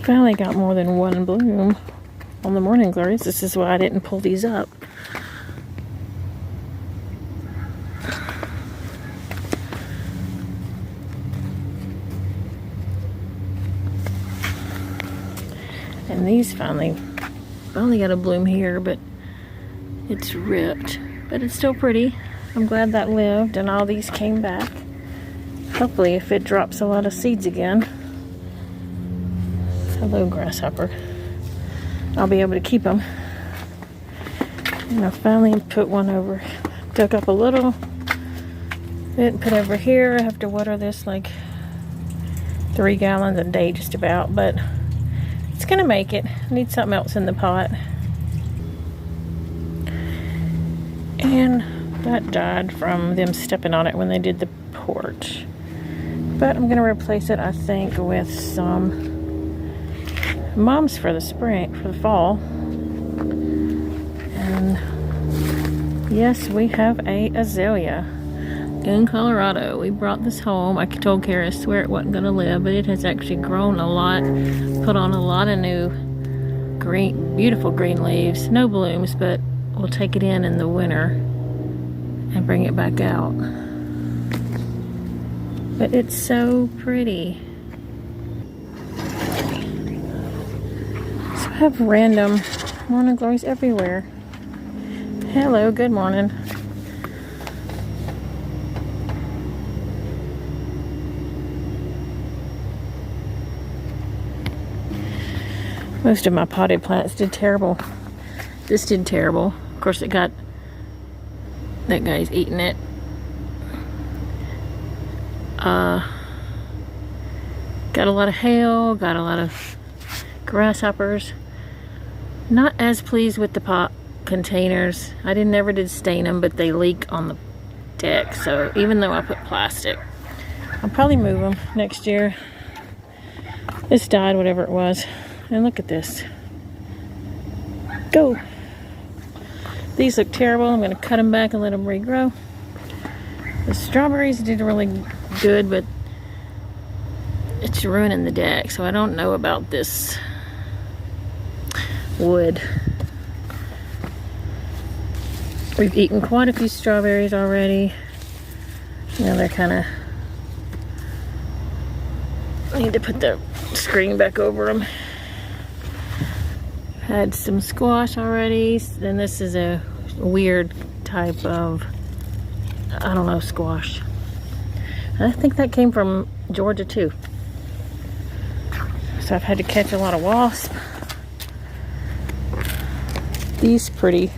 Finally got more than one bloom on the morning glories. This is why I didn't pull these up. And these finally got a bloom here, but it's ripped. But it's still pretty. I'm glad that lived and all these came back. Hopefully if it drops a lot of seeds again. Hello, grasshopper. I'll be able to keep them. And I finally put one over. Dug up a little bit, put over here. I have to water this like 3 gallons a day just about, but it's gonna make it. I need something else in the pot. And that died from them stepping on it when they did the porch. But I'm gonna replace it, I think, with some mums for the spring, for the fall. And yes, we have a azalea in Colorado. We brought this home. I told Kara, I swear it wasn't gonna live, but it has actually grown a lot, put on a lot of new green, beautiful green leaves. No blooms, but we'll take it in the winter and bring it back out. But it's so pretty. So I have random morning glories everywhere. Hello, good morning. Most of my potted plants did terrible. This did terrible. Of course, it got, that guy's eating it. Got a lot of hail, got a lot of grasshoppers. Not as pleased with the pot containers. I never did stain them, but they leak on the deck. So even though I put plastic, I'll probably move them next year. This died, whatever it was. And look at this. Go! These look terrible. I'm going to cut them back and let them regrow. The strawberries did really good, but it's ruining the deck, so I don't know about this wood. We've eaten quite a few strawberries already. Now they're kind of... I need to put the screen back over them. Had some squash already. Then this is a weird type of, I don't know, squash. I think that came from Georgia too. So I've had to catch a lot of wasps. These pretty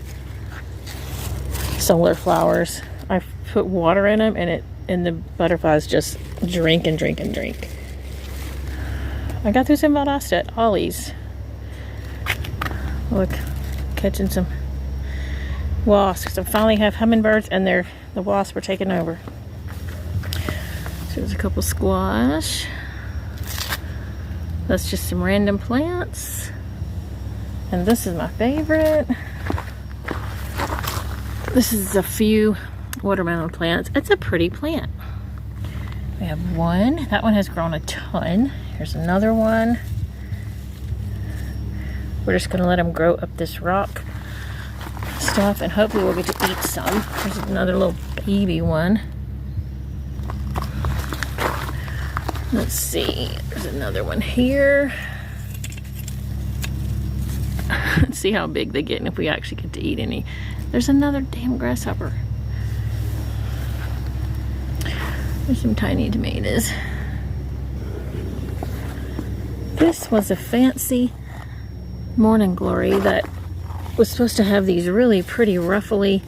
solar flowers. I put water in them and the butterflies just drink and drink and drink. I got through some Valdosta at Ollie's. Look, catching some wasps. I finally have hummingbirds and the wasps were taking over. So there's a couple squash. That's just some random plants. And this is my favorite. This is a few watermelon plants. It's a pretty plant. We have one. That one has grown a ton. Here's another one. We're just gonna let them grow up this rock stuff and hopefully we'll get to eat some. There's another little baby one. Let's see, there's another one here. Let's see how big they get and if we actually get to eat any. There's another damn grasshopper. There's some tiny tomatoes. This was a fancy morning glory that was supposed to have these really pretty ruffly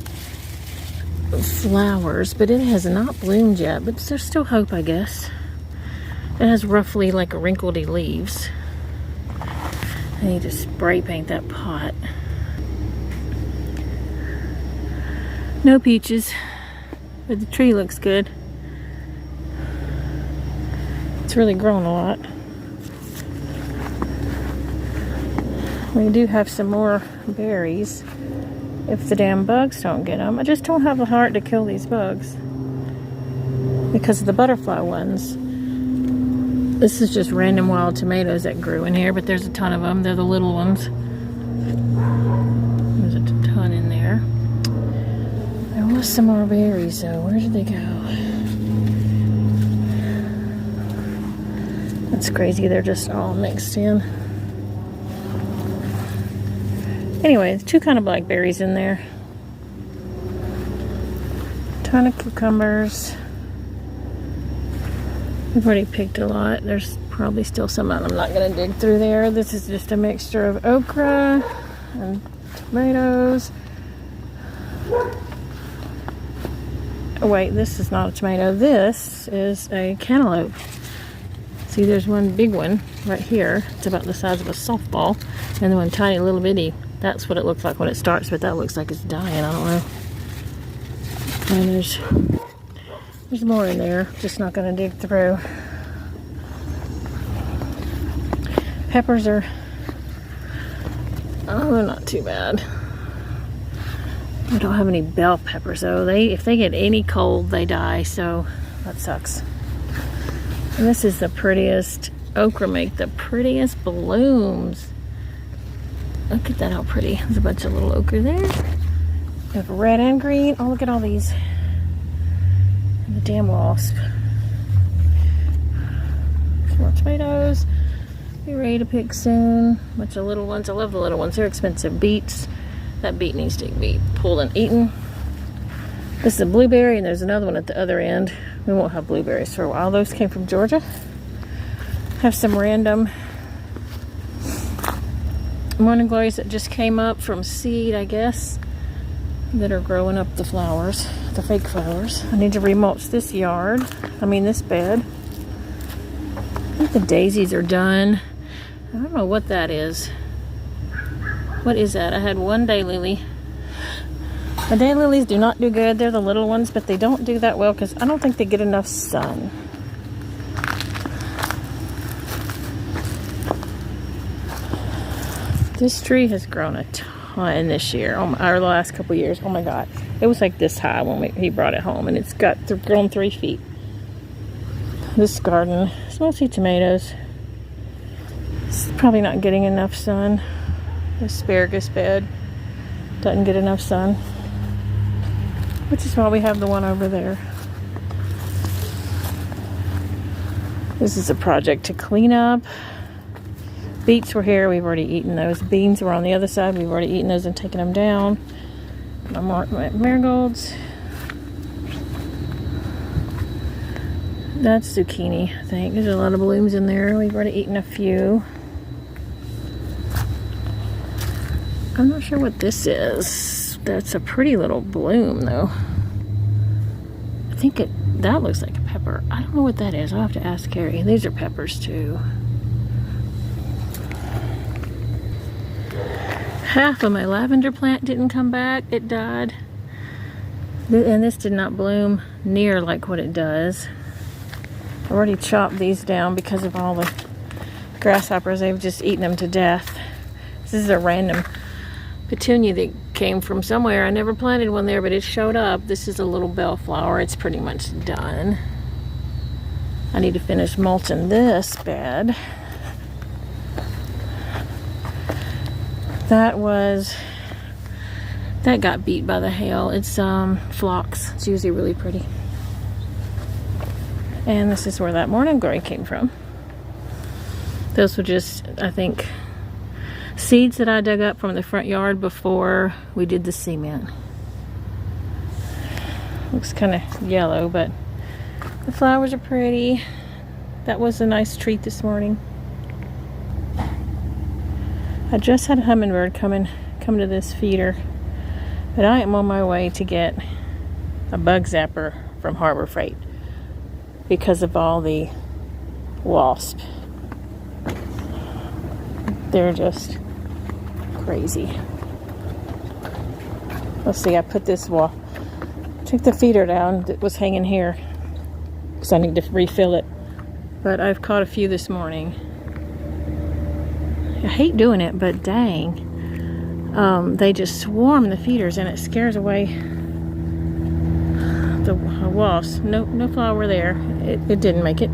flowers, but it has not bloomed yet, but there's still hope, I guess. It has roughly like wrinkledy leaves. I need to spray paint that pot. No peaches, but the tree looks good. It's really grown a lot. We do have some more berries if the damn bugs don't get them. I just don't have the heart to kill these bugs because of the butterfly ones. This is just random wild tomatoes that grew in here, but there's a ton of them. They're the little ones. There's a ton in there. There was some more berries though. Where did they go? That's crazy. They're just all mixed in. Anyway, 2 kind of blackberries in there. Ton of cucumbers. We've already picked a lot. There's probably still some out. I'm not going to dig through there. This is just a mixture of okra and tomatoes. Oh wait, this is not a tomato. This is a cantaloupe. See, there's one big one right here. It's about the size of a softball. And then one tiny little bitty. That's what it looks like when it starts, but that looks like it's dying. I don't know. And there's more in there. Just not going to dig through. Peppers are, oh, they're not too bad. I don't have any bell peppers though. If they get any cold, they die, so that sucks. And this is the prettiest okra, make the prettiest blooms. Look at that, how pretty. There's a bunch of little okra there. We have red and green. Oh, look at all these. And the damn wasp. Some more tomatoes. Be ready to pick soon. Bunch of little ones. I love the little ones. They're expensive. Beets. That beet needs to be pulled and eaten. This is a blueberry, and there's another one at the other end. We won't have blueberries for a while. Those came from Georgia. Have some random morning glories that just came up from seed, I guess, that are growing up the flowers, the fake flowers. I need to remulch this yard. This bed. I think the daisies are done. I don't know what that is. What is that? I had one daylily. The daylilies do not do good. They're the little ones, but they don't do that well because I don't think they get enough sun. This tree has grown a ton this year, or the last couple years. Oh my God. It was like this high when he brought it home, and it's grown 3 feet. This garden is mostly tomatoes. It's probably not getting enough sun. The asparagus bed doesn't get enough sun, which is why we have the one over there. This is a project to clean up. Beets were here, we've already eaten those. Beans were on the other side, we've already eaten those and taken them down. My marigolds. That's zucchini, I think. There's a lot of blooms in there. We've already eaten a few. I'm not sure what this is. That's a pretty little bloom, though. I think that looks like a pepper. I don't know what that is. I'll have to ask Carrie. These are peppers, too. Half of my lavender plant didn't come back. It died. And this did not bloom near like what it does. I already chopped these down because of all the grasshoppers. They've just eaten them to death. This is a random petunia that came from somewhere. I never planted one there, but it showed up. This is a little bellflower. It's pretty much done. I need to finish mulching this bed. That got beat by the hail. It's phlox. It's usually really pretty. And this is where that morning glory came from. Those were just, I think, seeds that I dug up from the front yard before we did the cement. Looks kind of yellow, but the flowers are pretty. That was a nice treat this morning. I just had a hummingbird come to this feeder, but I am on my way to get a bug zapper from Harbor Freight because of all the wasps. They're just crazy. Let's see, I put this took the feeder down that was hanging here because I need to refill it, but I've caught a few this morning. I hate doing it, but dang, they just swarm the feeders and it scares away the wasps. No flower there. It didn't make it.